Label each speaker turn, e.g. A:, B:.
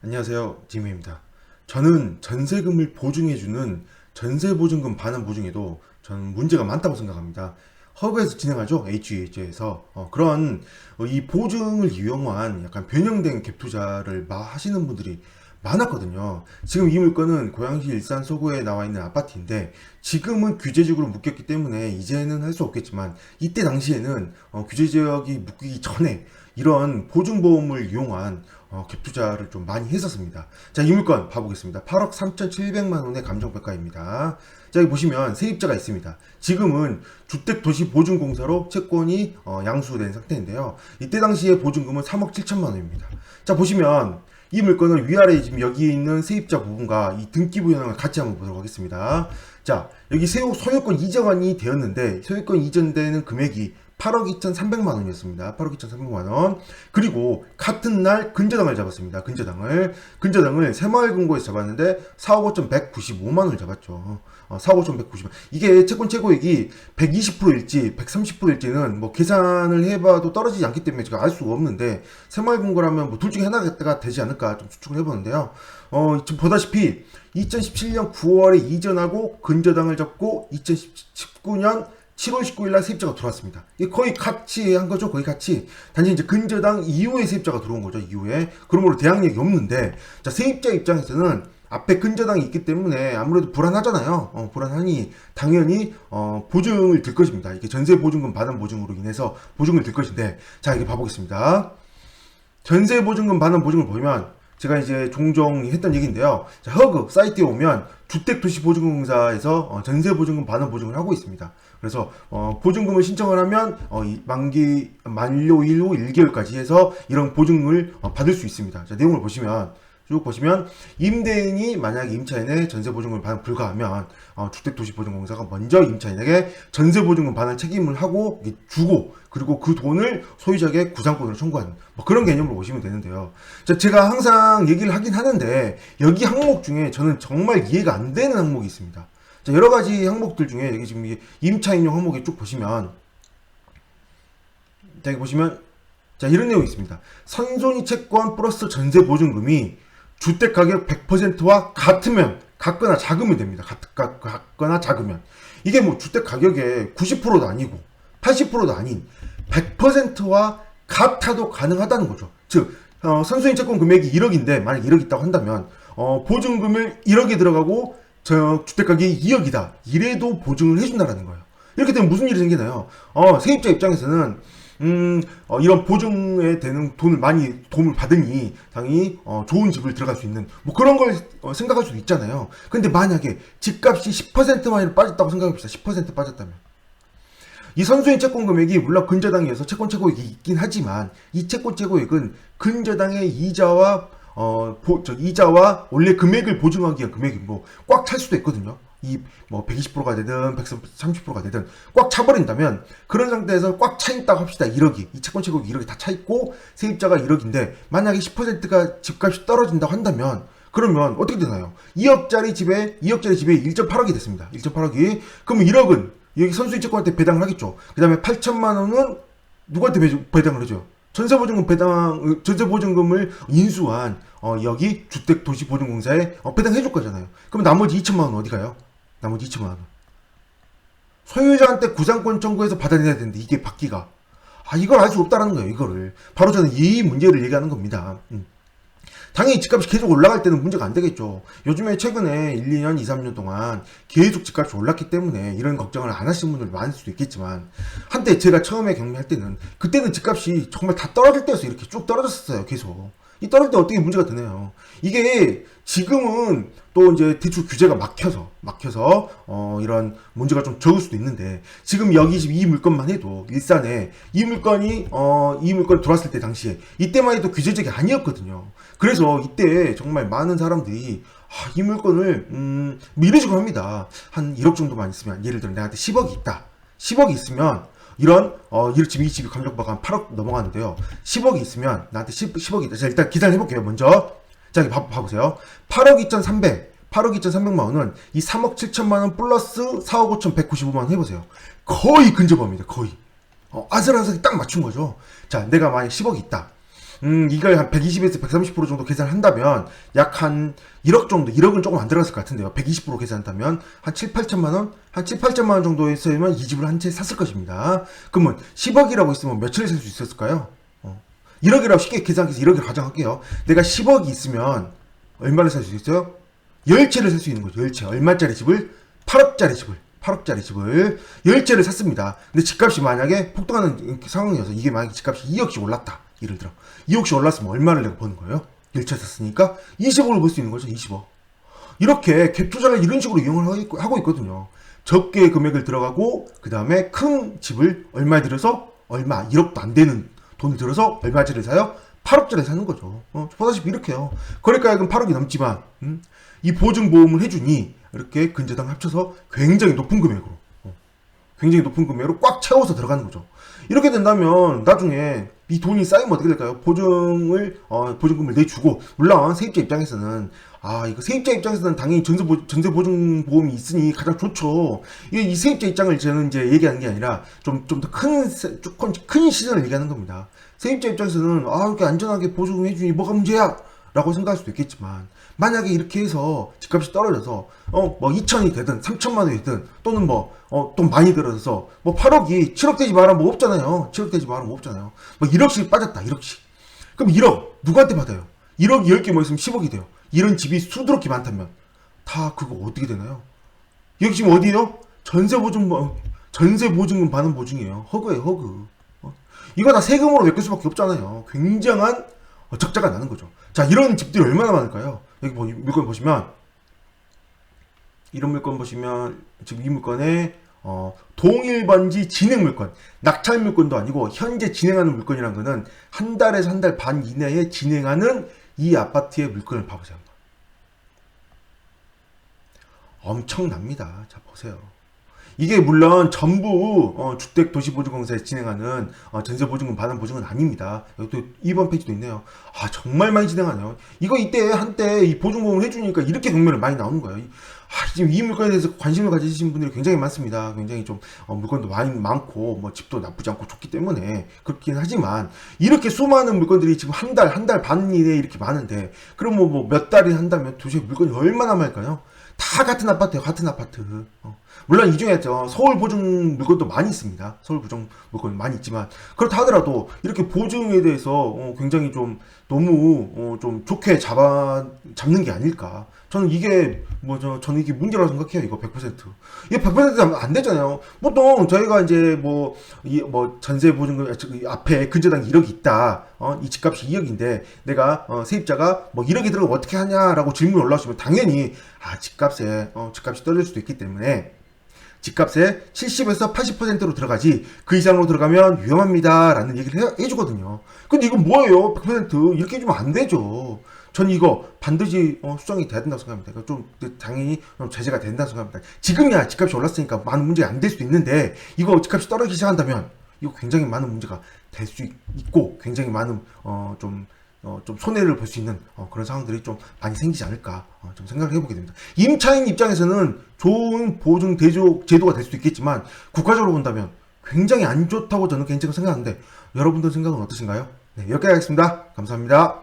A: 안녕하세요, 지미입니다. 저는 전세금을 보증해주는 전세보증금 반환 보증에도 저는 문제가 많다고 생각합니다. 허브에서 진행하죠, HH에서 그런 이 보증을 이용한 약간 변형된 갭 투자를 하시는 분들이 많았거든요. 지금 이 물건은 고양시 일산 서구에 나와 있는 아파트인데 지금은 규제지역으로 묶였기 때문에 이제는 할 수 없겠지만 이때 당시에는 규제지역이 묶이기 전에 이런 보증보험을 이용한 갭 투자를 좀 많이 했었습니다. 자, 이 물건 봐보겠습니다. 8억 3,700만 원의 감정평가입니다. 자, 여기 보시면 세입자가 있습니다. 지금은 주택도시보증공사로 채권이 양수된 상태인데요. 이때 당시에 보증금은 3억 7천만 원입니다. 자, 보시면 이 물건을 위아래 지금 여기 있는 세입자 부분과 이 등기부 현황을 같이 한번 보도록 하겠습니다. 자, 여기 소유권 이전이 되었는데 소유권 이전되는 금액이 8억 2,300만 원이었습니다. 8억 2,300만 원. 그리고 같은 날 근저당을 잡았습니다. 근저당을 새마을금고에서 잡았는데 4억 5,195만 원을 잡았죠. 4억 5,190만. 이게 채권 최고액이 120%일지 130%일지는 뭐 계산을 해봐도 떨어지지 않기 때문에 제가 알 수가 없는데 새마을금고라면 뭐 둘 중에 하나가 되지 않을까 좀 추측을 해보는데요. 지금 보다시피 2017년 9월에 이전하고 근저당을 잡고 2019년 7월 19일 날 세입자가 들어왔습니다. 이게 거의 같이 한 거죠. 거의 같이. 단지 이제 근저당 이후에 세입자가 들어온 거죠. 이후에. 그러므로 대항력이 없는데, 자, 세입자 입장에서는 앞에 근저당이 있기 때문에 아무래도 불안하잖아요. 불안하니 당연히 보증을 들 것입니다. 이게 전세 보증금 반환 보증으로 인해서 보증을 들 것인데, 자, 이게 봐보겠습니다. 전세 보증금 반환 보증을 보면 제가 이제 종종 했던 얘기인데요. 자, 허그 사이트에 오면 주택도시보증공사에서 전세보증금 반환 보증을 하고 있습니다. 그래서 보증금을 신청을 하면 만료일 후 1개월까지 해서 이런 보증을 받을 수 있습니다. 자, 내용을 보시면 쭉 보시면 임대인이 만약에 임차인의 전세보증금을 반환 불가하면 주택도시보증공사가 먼저 임차인에게 전세보증금 반환 책임을 하고 주고 그리고 그 돈을 소유자에게 구상권으로 청구하는 뭐 그런 개념으로 보시면 되는데요. 자, 제가 항상 얘기를 하긴 하는데 여기 항목 중에 저는 정말 이해가 안 되는 항목이 있습니다. 자, 여러 가지 항목들 중에 여기 지금 임차인용 항목에 쭉 보시면 자, 여기 보시면 자, 이런 내용이 있습니다. 선손이 채권 플러스 전세보증금이 주택가격 100%와 같거나 작으면 됩니다. 같거나 작으면. 이게 뭐 주택가격의 90%도 아니고 80%도 아닌 100%와 같아도 가능하다는 거죠. 즉, 선수인 채권 금액이 1억인데 만약 1억 있다고 한다면 보증금을 1억에 들어가고 주택가격이 2억이다. 이래도 보증을 해준다라는 거예요. 이렇게 되면 무슨 일이 생기나요? 세입자 입장에서는 이런 보증에 되는 도움을 받으니 당연히 좋은 집을 들어갈 수 있는 뭐 그런 걸 생각할 수도 있잖아요. 근데 만약에 집값이 10%만 빠졌다고 생각해봅시다. 10% 빠졌다면 이 선수인 채권 금액이 물론 근저당이어서 채권 최고액이 있긴 하지만 이 채권 최고액은 근저당의 이자와 원래 금액을 보증하기 위한 금액이 뭐 꽉 찰 수도 있거든요. 이 뭐 120%가 되든 130%가 되든 꽉 차버린다면 그런 상태에서 꽉 차 있다고 합시다. 1억이 이 채권 최고액이 1억이 다 차 있고 세입자가 1억인데 만약에 10%가 집값이 떨어진다고 한다면 그러면 어떻게 되나요? 2억짜리 집에 1.8억이 됐습니다. 1.8억이 그럼 1억은 여기 선수인 채권한테 배당을 하겠죠. 그 다음에 8천만 원은 누구한테 배당을 해줘요? 전세보증금을 인수한 여기 주택도시보증공사에 배당해줄 거잖아요. 그럼 나머지 2천만 원은 어디 가요? 나머지 2천만 원은 소유자한테 구상권 청구해서 받아내야 되는데 이게 받기가 이걸 알 수 없다라는 거예요. 이거를 바로 저는 이 문제를 얘기하는 겁니다. 당연히 집값이 계속 올라갈 때는 문제가 안 되겠죠. 요즘에 최근에 1, 2년, 2, 3년 동안 계속 집값이 올랐기 때문에 이런 걱정을 안 하시는 분들 많을 수도 있겠지만 한때 제가 처음에 경매할 때는 그때는 집값이 정말 다 떨어질 때였어요. 이렇게 쭉 떨어졌어요. 계속. 이 떨어질 때 어떻게 문제가 되네요. 이게 지금은 또 이제 대출 규제가 막혀서 이런 문제가 좀 적을 수도 있는데 지금 여기 이 물건만 해도 일산에 이 물건 들어왔을 때 당시에 이때만 해도 규제적이 아니었거든요. 그래서 이때 정말 많은 사람들이 이 물건을 뭐 이런 식으로 합니다. 한 1억 정도만 있으면 예를 들어 내한테 10억이 있다. 10억이 있으면 이런 지금 이 집이 감정가가 한 8억 넘어가는데요. 10억이 있으면 나한테 10억이 있다. 자, 일단 계산을 해볼게요. 먼저 자, 여기 봐보세요. 8억 2,300만 원은 이 3억 7천만 원 플러스 4억 5,195만 원 해보세요. 거의 근접합니다. 거의. 아슬아슬하게 딱 맞춘 거죠. 자, 내가 만약 10억이 있다. 이걸 한 120에서 130% 정도 계산한다면 약 한 1억 정도, 1억은 조금 안 들어갔을 것 같은데요. 120% 계산한다면 한 7, 8천만 원? 한 7, 8천만 원 정도 했으면 이 집을 한 채 샀을 것입니다. 그러면 10억이라고 있으면 며칠을 살 수 있었을까요? 1억이라고 쉽게 계산해서 1억을 가정할게요. 내가 10억이 있으면 얼마를 살 수 있어요? 10채를 살 수 있는 거죠. 10채. 얼마짜리 집을? 8억짜리 집을. 8억짜리 집을 10채를 샀습니다. 근데 집값이 만약에 폭등하는 상황이어서 이게 만약에 집값이 2억씩 올랐다. 예를 들어. 2억씩 올랐으면 얼마를 내가 버는 거예요? 10채 샀으니까 20억을 벌 수 있는 거죠. 20억. 이렇게 갭 투자를 이런 식으로 이용을 하고 있거든요. 적게 금액을 들어가고 그 다음에 큰 집을 얼마에 들여서 얼마 1억도 안 되는 돈을 들여서 얼마짜리 사요? 8억짜리 사는 거죠. 보다시피 이렇게요. 거래가액은 8억이 넘지만 이 보증보험을 해주니 이렇게 근저당 합쳐서 굉장히 높은 금액으로 굉장히 높은 금액으로 꽉 채워서 들어가는 거죠. 이렇게 된다면 나중에 이 돈이 쌓이면 어떻게 될까요? 보증금을 내주고, 물론 세입자 입장에서는 이거 세입자 입장에서는 당연히 전세 보증보험이 있으니 가장 좋죠. 이 세입자 입장을 저는 이제 얘기하는 게 아니라 좀 더 큰 시선을 얘기하는 겁니다. 세입자 입장에서는 이렇게 안전하게 보증해주니 뭐가 문제야? 라고 생각할 수도 있겠지만, 만약에 이렇게 해서 집값이 떨어져서 뭐 2천이 되든 3천만 원이 되든 또는 또 많이 들어서 8억이 7억 되지 마라 뭐 없잖아요. 7억 되지 마라 뭐 없잖아요. 1억씩 빠졌다. 1억씩. 그럼 1억 누구한테 받아요? 1억이 10개 뭐 있으면 10억이 돼요. 이런 집이 수두룩히 많다면 다 그거 어떻게 되나요? 여기 지금 어디예요? 전세보증금 받는 보증이에요. 허그예요. 허그. 이거 다 세금으로 메꿀 수밖에 없잖아요. 굉장한 적자가 나는 거죠. 자, 이런 집들이 얼마나 많을까요? 여기 물건 보시면, 이런 물건 보시면, 지금 이 물건에, 동일번지 진행 물건, 낙찰 물건도 아니고, 현재 진행하는 물건이란 거는, 한 달에서 한 달 반 이내에 진행하는 이 아파트의 물건을 봐보세요. 엄청납니다. 자, 보세요. 이게 물론 전부 주택도시보증공사에서 진행하는 전세보증금 받은 보증은 아닙니다. 여기 또 2번 페이지도 있네요. 정말 많이 진행하네요. 이거 한때 이 보증보험을 해주니까 이렇게 경매를 많이 나오는 거예요. 지금 이 물건에 대해서 관심을 가지신 분들이 굉장히 많습니다. 굉장히 좀 물건도 많고 집도 나쁘지 않고 좋기 때문에 그렇긴 하지만, 이렇게 수많은 물건들이 지금 한 달 반 이내에 이렇게 많은데, 그럼 몇 달이 한다면 도대체 물건이 얼마나 많을까요? 다 같은 아파트예요. 같은 아파트. 물론 이 중에 서울 보증 물건도 많이 있습니다. 서울 보증 물건 많이 있지만, 그렇다 하더라도 이렇게 보증에 대해서 굉장히 좀 너무 좀 좋게 잡는 게 아닐까. 저는 이게 저는 이게 문제라고 생각해요. 이거 100%. 이게 100% 안 되잖아요. 보통 저희가 이제 전세 보증금 앞에 근저당 1억이 있다. 이 집값이 2억인데 내가 세입자가 1억이 들어가면 어떻게 하냐라고 질문이 올라오시면 당연히 집값이 떨어질 수도 있기 때문에 집값의 70에서 80%로 들어가지 그 이상으로 들어가면 위험합니다 라는 얘기를 해주거든요. 근데 이건 뭐예요? 100% 이렇게 해주면 안 되죠. 전 이거 반드시 수정이 돼야 된다고 생각합니다. 좀 당연히 제재가 된다고 생각합니다. 지금이야 집값이 올랐으니까 많은 문제가 안 될 수도 있는데, 이거 집값이 떨어지기 시작한다면 이거 굉장히 많은 문제가 될 수 있고, 굉장히 많은 좀 손해를 볼 수 있는 그런 상황들이 좀 많이 생기지 않을까 좀 생각을 해보게 됩니다. 임차인 입장에서는 좋은 보증 제도가 될 수도 있겠지만, 국가적으로 본다면 굉장히 안 좋다고 저는 개인적으로 생각하는데, 여러분들 생각은 어떠신가요? 네, 여기까지 하겠습니다. 감사합니다.